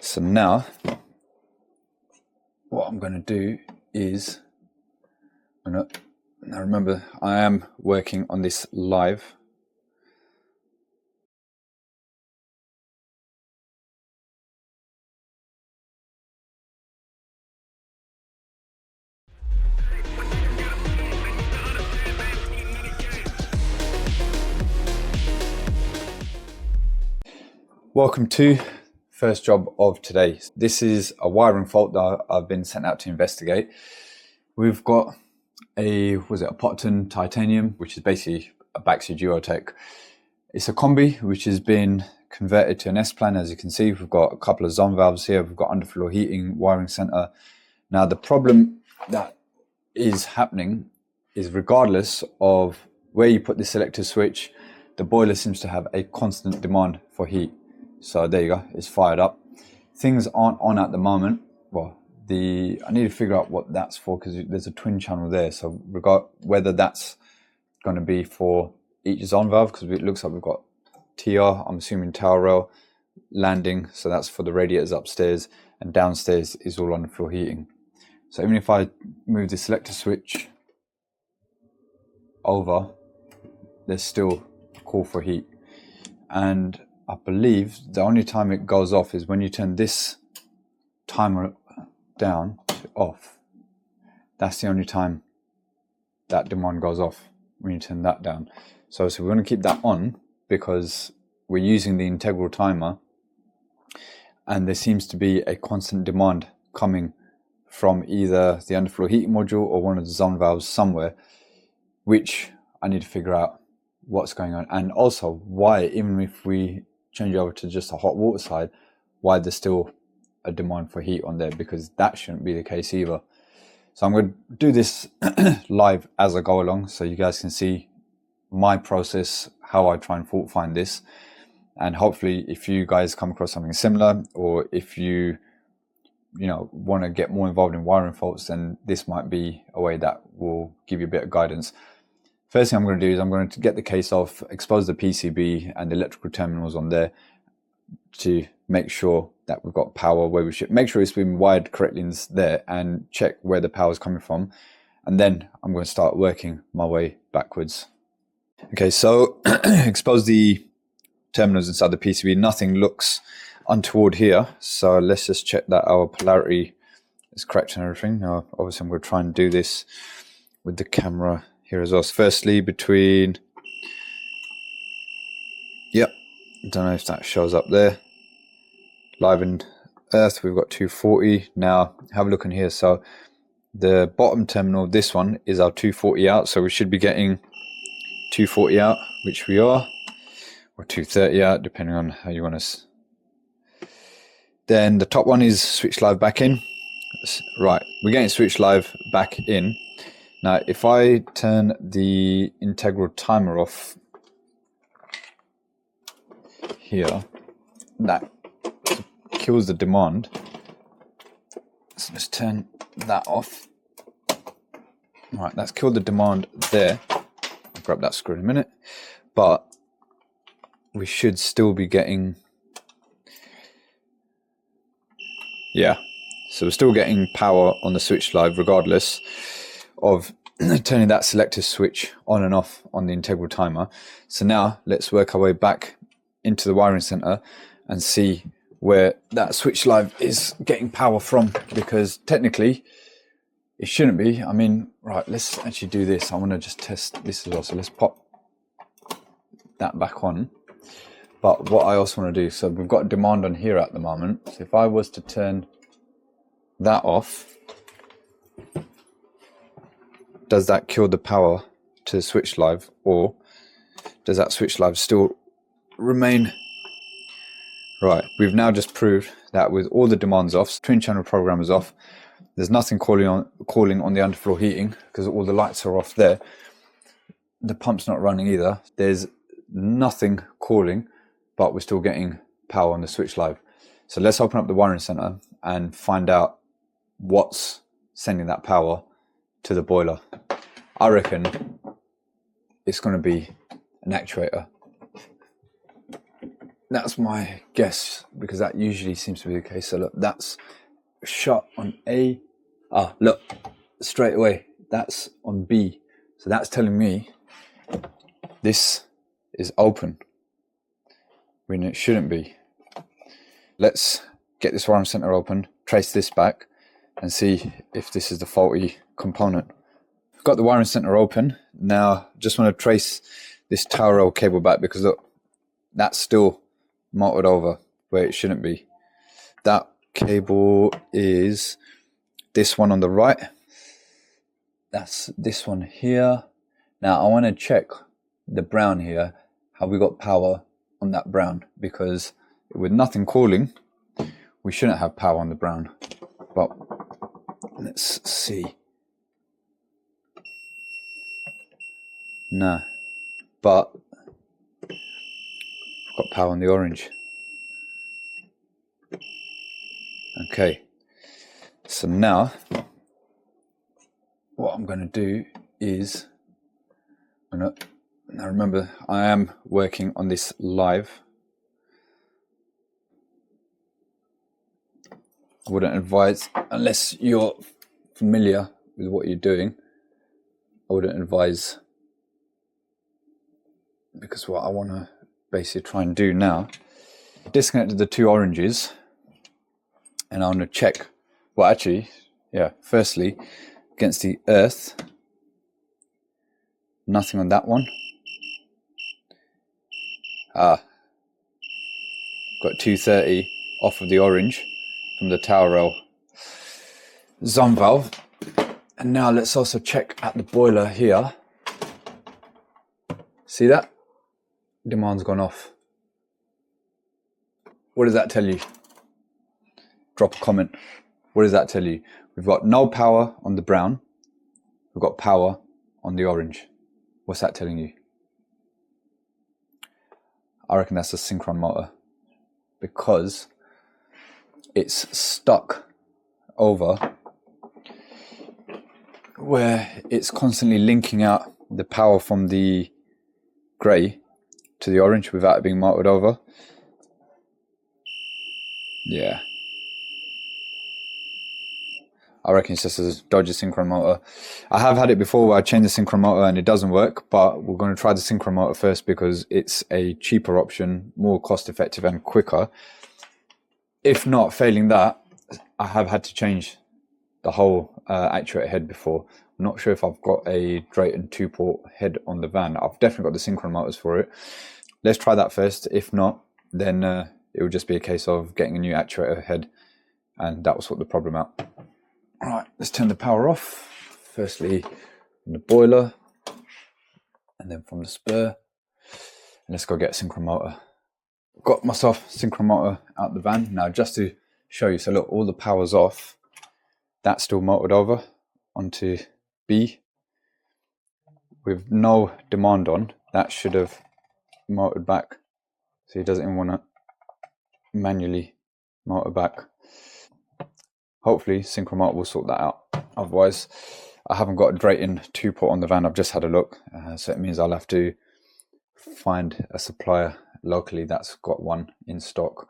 So now what I'm going to do is, now remember, I am working on this live. Welcome to first job of today. This is a wiring fault that I've been sent out to investigate. We've got a Potton titanium, which is basically a Baxi Duotech. It's a combi which has been converted to an S-plan. As you can see, we've got a couple of zone valves here. We've got underfloor heating, wiring center. Now the problem that is happening is, regardless of where you put the selector switch, the boiler seems to have a constant demand for heat. So there you go, it's fired up. Things aren't on at the moment. Well, I need to figure out what that's for, because there's a twin channel there. So whether that's going to be for each zone valve, because it looks like we've got TR, I'm assuming tower rail, landing, so that's for the radiators upstairs, and downstairs is all on the floor heating. So even if I move the selector switch over, there's still a call for heat. And I believe the only time it goes off is when you turn this timer down to off. That's the only time that demand goes off, when you turn that down. So we want to keep that on because we're using the integral timer, and there seems to be a constant demand coming from either the underfloor heating module or one of the zone valves somewhere, which I need to figure out what's going on, and also why, even if we change over to just a hot water side, why there's still a demand for heat on there, because that shouldn't be the case either. So I'm going to do this live as I go along, so you guys can see my process, how I try and fault find this. And hopefully if you guys come across something similar, or if you want to get more involved in wiring faults, then this might be a way that will give you a bit of guidance. First thing I'm going to do is I'm going to get the case off, expose the PCB and the electrical terminals on there to make sure that we've got power where we should. Make sure it's been wired correctly in there, and check where the power is coming from. And then I'm going to start working my way backwards. Okay, so expose the terminals inside the PCB. Nothing looks untoward here. So let's just check that our polarity is correct and everything. Now, obviously I'm going to try and do this with the camera here as well. So firstly, between, yep, don't know if that shows up there, live in earth, we've got 240. Now have a look in here. So the bottom terminal, this one, is our 240 out, so we should be getting 240 out, which we are, or 230 out, depending on how you want to. Then the top one is switch live back in. Right, we're getting switch live back in. Now, if I turn the integral timer off here, that kills the demand. So let's turn that off. All right, that's killed the demand there. I'll grab that screw in a minute. But we should still be getting, yeah. So we're still getting power on the switch live, regardless of turning that selector switch on and off on the integral timer. So now let's work our way back into the wiring center and see where that switch live is getting power from, because technically it shouldn't be. I mean, right, let's actually do this. I want to just test this as well. So let's pop that back on. But what I also want to do, so we've got demand on here at the moment. So if I was to turn that off, does that kill the power to the switch live, or does that switch live still remain? Right, we've now just proved that with all the demands off, twin channel program is off, there's nothing calling on the underfloor heating because all the lights are off there. The pump's not running either. There's nothing calling, but we're still getting power on the switch live. So let's open up the wiring center and find out what's sending that power to the boiler. I reckon it's going to be an actuator. That's my guess, because that usually seems to be the case. So look, that's shut on A. Ah, look, straight away, that's on B. So that's telling me this is open when it shouldn't be. Let's get this wiring center open, trace this back, and see if this is the faulty component. Got the wiring center open. Now just want to trace this tower rail cable back, because look, that's still mounted over where it shouldn't be. That cable is this one on the right. That's this one here. Now I want to check the brown here. Have we got power on that brown? Because with nothing cooling, we shouldn't have power on the brown. But let's see. No, but we've got power on the orange. Okay, so now what I'm going to do is, now remember, I am working on this live. I wouldn't advise, unless you're familiar with what you're doing, I wouldn't advise, because what I want to basically try and do now, disconnected the two oranges, and I want to check, well actually, yeah, firstly, against the earth, nothing on that one. Got 230 off of the orange from the tower rail zone valve. And now let's also check at the boiler here. See that? Demand's gone off. What does that tell you? Drop a comment. What does that tell you? We've got no power on the brown. We've got power on the orange. What's that telling you? I reckon that's a synchron motor, because it's stuck over where it's constantly linking out the power from the grey to the orange without it being motored over. Yeah, I reckon it's just a dodgy synchron motor. I have had it before where I changed the synchron motor and it doesn't work, but we're going to try the synchron motor first because it's a cheaper option, more cost effective and quicker. If not, failing that, I have had to change the whole actuator head before. I'm not sure if I've got a Drayton 2-port head on the van. I've definitely got the synchron motors for it. Let's try that first. If not, then it will just be a case of getting a new actuator head, and that will sort the problem out. Alright, let's turn the power off. Firstly, from the boiler, and then from the spur. And let's go get a synchron motor. Got myself a synchron motor out the van. Now, just to show you, so look, all the power's off. That's still motored over onto B with no demand on. That should have motored back, so he doesn't even want to manually motor back. Hopefully synchron motor will sort that out. Otherwise, I haven't got a Drayton 2-port on the van. I've just had a look, so it means I'll have to find a supplier locally that's got one in stock.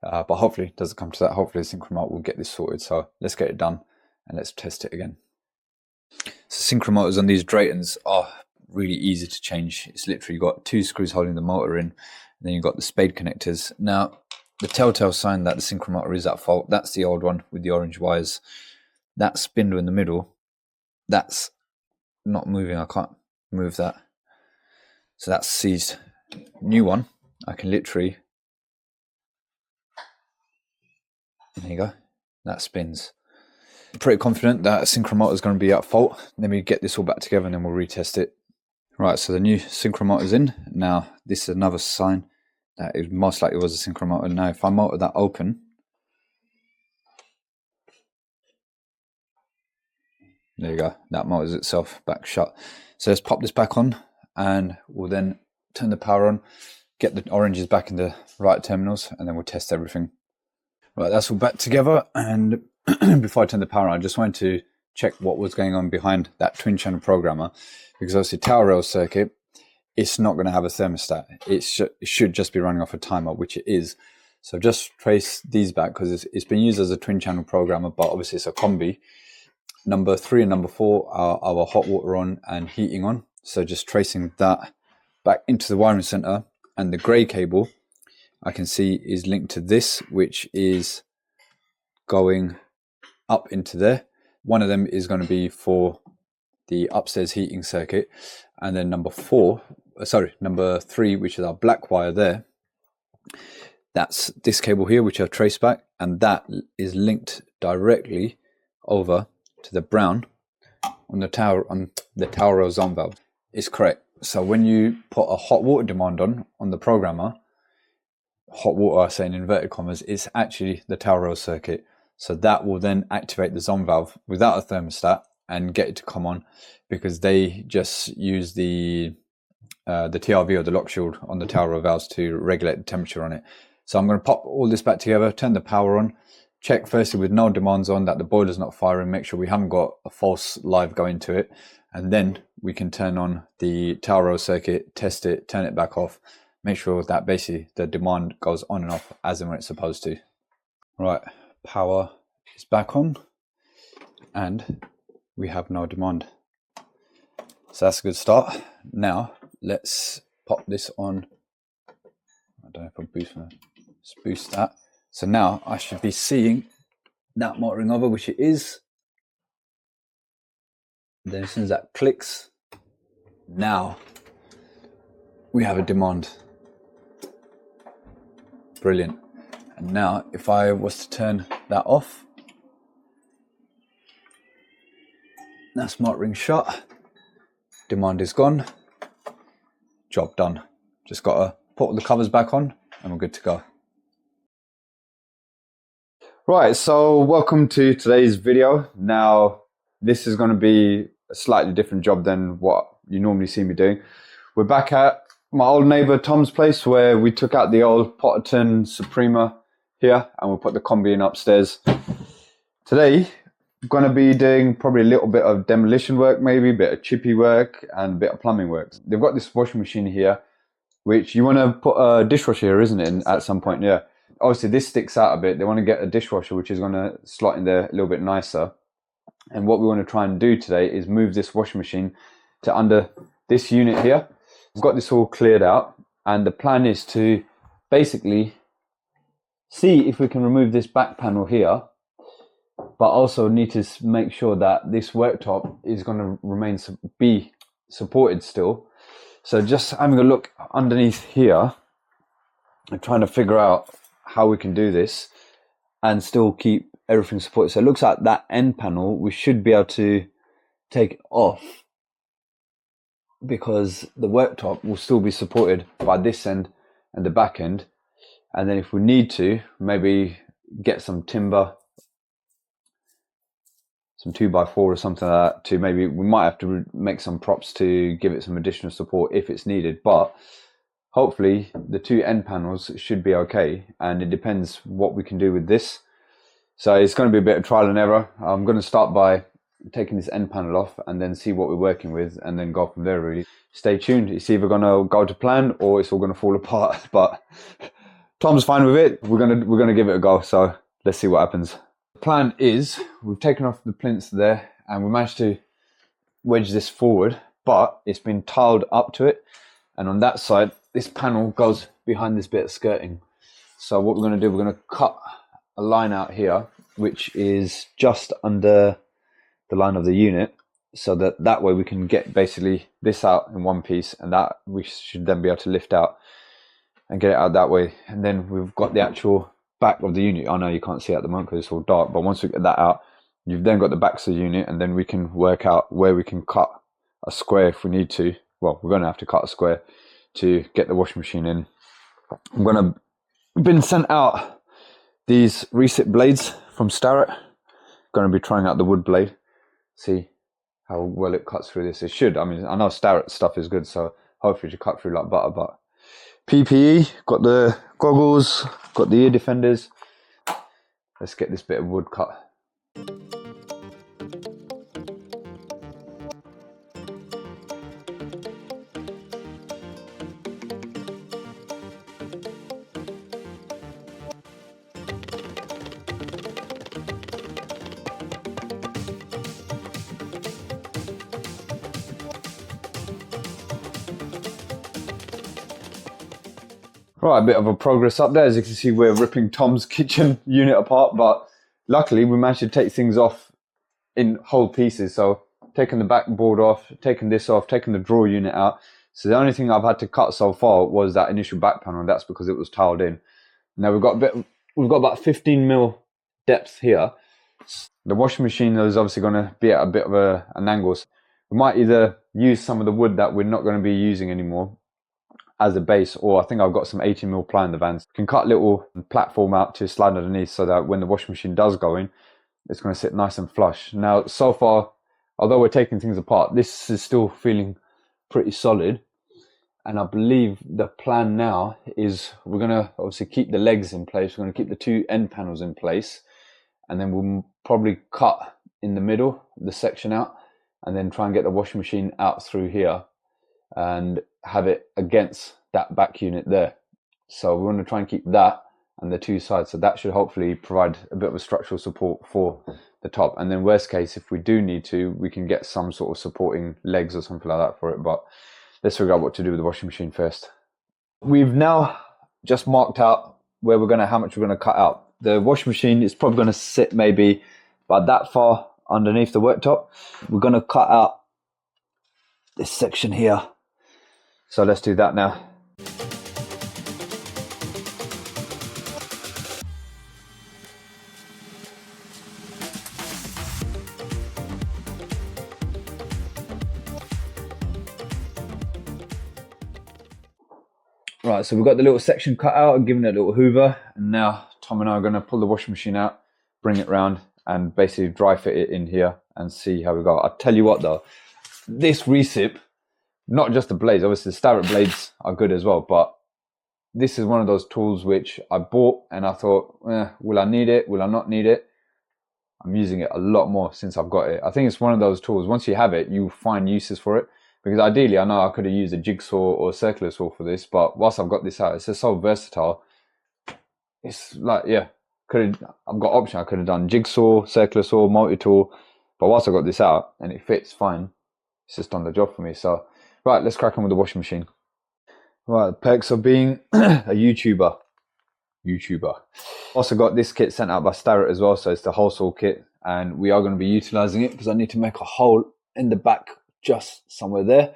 But hopefully it doesn't come to that. Hopefully synchron motor will get this sorted. So let's get it done and let's test it again. So synchron motors on these Draytons are really easy to change. It's literally got 2 screws holding the motor in, and then you've got the spade connectors. Now, the telltale sign that the synchron motor is at fault, that's the old one with the orange wires. That spindle in the middle, that's not moving. I can't move that. So that's seized. New one, I can literally, there you go, that spins. I'm pretty confident that a synchron motor is going to be at fault. Let me get this all back together and then we'll retest it. Right, so the new synchron motor is in. Now, this is another sign that it most likely was a synchron motor. Now, if I motor that open, there you go, that motors itself back shut. So let's pop this back on and we'll then turn the power on, get the oranges back in the right terminals, and then we'll test everything. Right, that's all back together, and before I turn the power on, I just wanted to check what was going on behind that twin channel programmer, because obviously tower rail circuit it's not going to have a thermostat. It should just be running off a timer, which it is. So just trace these back because it's been used as a twin channel programmer, but obviously it's a combi. Number 3 and number 4 are our hot water on and heating on. So just tracing that back into the wiring center, and the gray cable I can see is linked to this, which is going up into there. One of them is going to be for the upstairs heating circuit, and then number 3, which is our black wire there, that's this cable here, which I've traced back, and that is linked directly over to the brown on the tower rail zone valve. Is correct. So when you put a hot water demand on the programmer, hot water, I say in inverted commas, is actually the tower rail circuit. So that will then activate the zone valve without a thermostat and get it to come on, because they just use the TRV or the lockshield on the tower rail valves to regulate the temperature on it. So I'm going to pop all this back together, turn the power on, check firstly with no demands on that the boiler's not firing, make sure we haven't got a false live going to it, and then we can turn on the tower rail circuit, test it, turn it back off, make sure that basically the demand goes on and off as and when it's supposed to. Right, power is back on and we have no demand. So that's a good start. Now let's pop this on. I don't know if I boost that. So now I should be seeing that motoring over, which it is. Then as soon as that clicks, now we have a demand. Brilliant. And now if I was to turn that off, that's motoring shut, demand is gone, job done. Just got to put all the covers back on and we're good to go. Right, so welcome to today's video. Now this is going to be a slightly different job than what you normally see me doing. We're back at my old neighbor Tom's place where we took out the old Potterton Suprema here and we'll put the combi in upstairs. Today I'm going to be doing probably a little bit of demolition work, maybe a bit of chippy work and a bit of plumbing work. They've got this washing machine here, which you want to put a dishwasher here, isn't it, at some point? Yeah. Obviously this sticks out a bit. They want to get a dishwasher which is going to slot in there a little bit nicer. And what we want to try and do today is move this washing machine to under this unit here. We've got this all cleared out and the plan is to basically see if we can remove this back panel here, but also need to make sure that this worktop is going to be supported still. So just having a look underneath here and trying to figure out how we can do this and still keep everything supported. So it looks like that end panel we should be able to take it off because the worktop will still be supported by this end and the back end. And then if we need to, maybe get some timber, some 2x4 or something like that, to maybe we might have to make some props to give it some additional support if it's needed. But hopefully the two end panels should be okay, and it depends what we can do with this. So it's going to be a bit of trial and error. I'm going to start by taking this end panel off and then see what we're working with and then go from there really. Stay tuned. It's either going to go to plan or it's all going to fall apart, but Tom's fine with it. We're going to give it a go. So let's see what happens. The plan is we've taken off the plinths there and we managed to wedge this forward, but it's been tiled up to it. And on that side, this panel goes behind this bit of skirting. So what we're going to do, we're going to cut a line out here, which is just under the line of the unit, so that way we can get basically this out in one piece, and that we should then be able to lift out and get it out that way. And then we've got the actual back of the unit. I know you can't see it at the moment because it's all dark, but once we get that out, you've then got the backs of the unit, and then we can work out where we can cut a square if we need to. Well, we're going to have to cut a square to get the washing machine in. Been sent out these reset blades from Starrett. Going to be trying out the wood blade, see how well it cuts through this. It should. I mean, I know Starrett stuff is good, so hopefully it should cut through like butter. But PPE, got the goggles, got the ear defenders. Let's get this bit of wood cut. Right, a bit of a progress up there. As you can see, we're ripping Tom's kitchen unit apart, but luckily we managed to take things off in whole pieces. So taking the backboard off, taking this off, taking the drawer unit out. So the only thing I've had to cut so far was that initial back panel, and that's because it was tiled in. Now we've got about 15 mil depth here. The washing machine is obviously going to be at a bit of an angle. So we might either use some of the wood that we're not going to be using anymore as a base, or I think I've got some 18 mil ply in the vans. You can cut a little platform out to slide underneath so that when the washing machine does go in, it's going to sit nice and flush. Now, so far, although we're taking things apart, this is still feeling pretty solid. And I believe the plan now is we're going to obviously keep the legs in place. We're going to keep the two end panels in place. And then we'll probably cut in the middle, the section out, and then try and get the washing machine out through here and have it against that back unit there. So we want to try and keep that and the two sides. So that should hopefully provide a bit of a structural support for the top. And then worst case, if we do need to, we can get some sort of supporting legs or something like that for it. But let's figure out what to do with the washing machine first. We've now just marked out where how much we're going to cut out. The washing machine is probably going to sit maybe about that far underneath the worktop. We're going to cut out this section here. So let's do that now. Right, so we've got the little section cut out and given it a little hoover, and now Tom and I are going to pull the washing machine out, bring it round, and basically dry fit it in here and see how we go. I'll tell you what though, this recip, not just the blades, obviously the Starrett blades are good as well, but this is one of those tools which I bought and I thought, will I need it? Will I not need it? I'm using it a lot more since I've got it. I think it's one of those tools, once you have it, you find uses for it. Because ideally, I know I could have used a jigsaw or a circular saw for this, but whilst I've got this out, it's just so versatile. It's like, yeah, I've got option. I could have done jigsaw, circular saw, multi-tool, but whilst I got this out and it fits fine, it's just done the job for me. So, right, let's crack on with the washing machine. Right, the perks of being a YouTuber. Also got this kit sent out by Starrett as well, so it's the hole saw kit, and we are going to be utilizing it because I need to make a hole in the back just somewhere there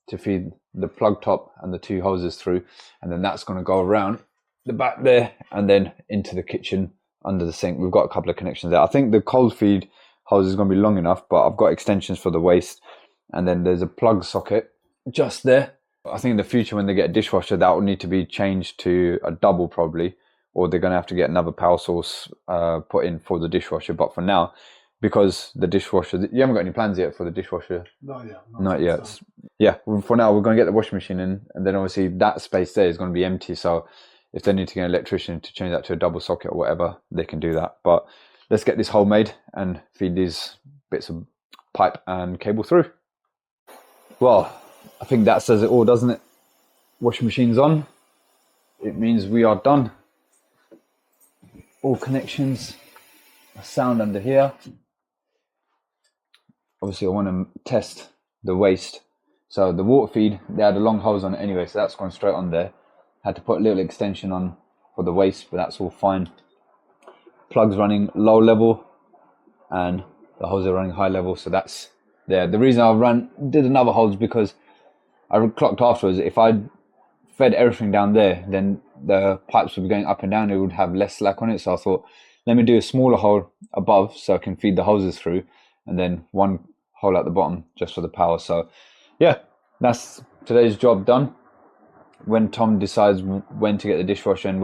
to feed the plug top and the two hoses through, and then that's going to go around the back there and then into the kitchen under the sink. We've got a couple of connections there. I think the cold feed hose is going to be long enough, but I've got extensions for the waste, and then there's a plug socket just there. I think in the future when they get a dishwasher, that will need to be changed to a double probably, or they're going to have to get another power source put in for the dishwasher. But for now, because the dishwasher, you haven't got any plans yet for the dishwasher? Not yet. Not yet. So. Yeah, for now we're going to get the washing machine in, and then obviously that space there is going to be empty. So if they need to get an electrician to change that to a double socket or whatever, they can do that. But let's get this hole made and feed these bits of pipe and cable through. Well, I think that says it all, doesn't it? Washing machine's on. It means we are done. All connections are sound under here. Obviously I want to test the waste. So the water feed, they had a long hose on it anyway, so that's gone straight on there. Had to put a little extension on for the waste, but that's all fine. Plugs running low level and the hose are running high level, so that's there. The reason I did another hose because I clocked afterwards, if I fed everything down there, then the pipes would be going up and down, it would have less slack on it. So I thought, let me do a smaller hole above so I can feed the hoses through, and then one hole at the bottom just for the power. So yeah, that's today's job done. When Tom decides when to get the dishwasher and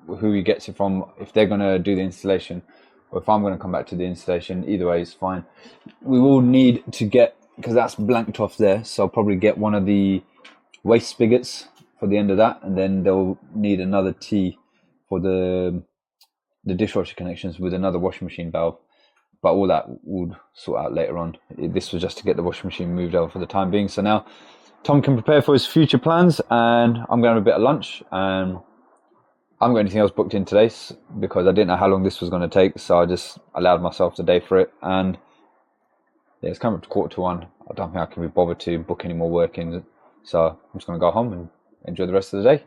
who he gets it from, if they're going to do the installation or if I'm going to come back to the installation, either way is fine. We will need to get, because that's blanked off there, so I'll probably get one of the waste spigots for the end of that, and then they'll need another T for the dishwasher connections with another washing machine valve. But all that would sort out later on. This was just to get the washing machine moved over for the time being. So now Tom can prepare for his future plans, and I'm going to have a bit of lunch. And I haven't got anything else booked in today because I didn't know how long this was going to take. So I just allowed myself the day for it. And yeah, it's coming up to 1:45. I don't think I can be bothered to book any more work in. So I'm just going to go home and enjoy the rest of the day.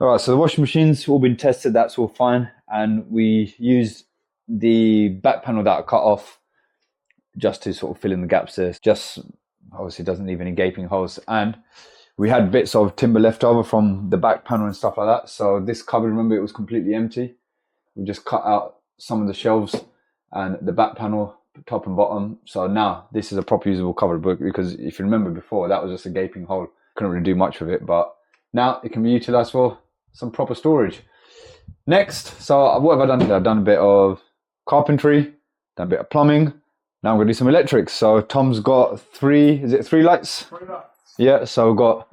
All right, so the washing machine's all been tested, that's all fine. And we used the back panel that I cut off just to sort of fill in the gaps there. Just obviously doesn't leave any gaping holes. And we had bits of timber left over from the back panel and stuff like that. So this cupboard, remember, it was completely empty. We just cut out some of the shelves and the back panel, top and bottom. So now this is a proper usable cupboard, because if you remember before, that was just a gaping hole. Couldn't really do much with it, but now it can be utilized for some proper storage. Next, so what have I done here? I've done a bit of carpentry, done a bit of plumbing. Now I'm gonna do some electrics. So Tom's got three lights? 3 lights. Yeah, so we've got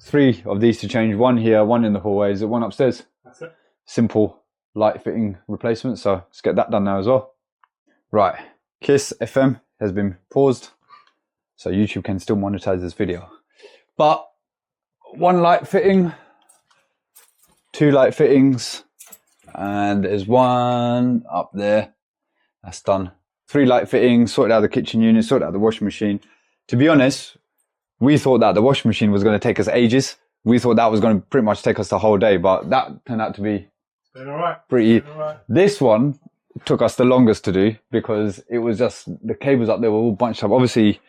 3 of these to change. One here, one in the hallway. Is it one upstairs? That's it. Simple light fitting replacement. So let's get that done now as well. Right, Kiss FM has been paused, so YouTube can still monetize this video. But 1 light fitting, 2 light fittings, and there's 1 up there. That's done. 3 light fittings, sorted out the kitchen unit, sorted out the washing machine. To be honest, we thought that the washing machine was going to take us ages. We thought that was going to pretty much take us the whole day, but that turned out to be pretty. This one took us the longest to do because it was just the cables up there were all bunched up. Obviously,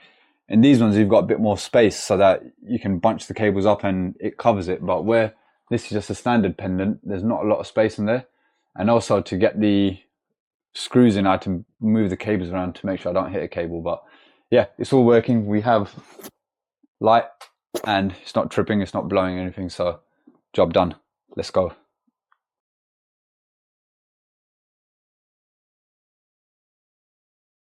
in these ones, you've got a bit more space so that you can bunch the cables up and it covers it. But where this is just a standard pendant, there's not a lot of space in there. And also to get the screws in, I had to move the cables around to make sure I don't hit a cable. But yeah, it's all working. We have light and it's not tripping, it's not blowing anything, so job done. Let's go.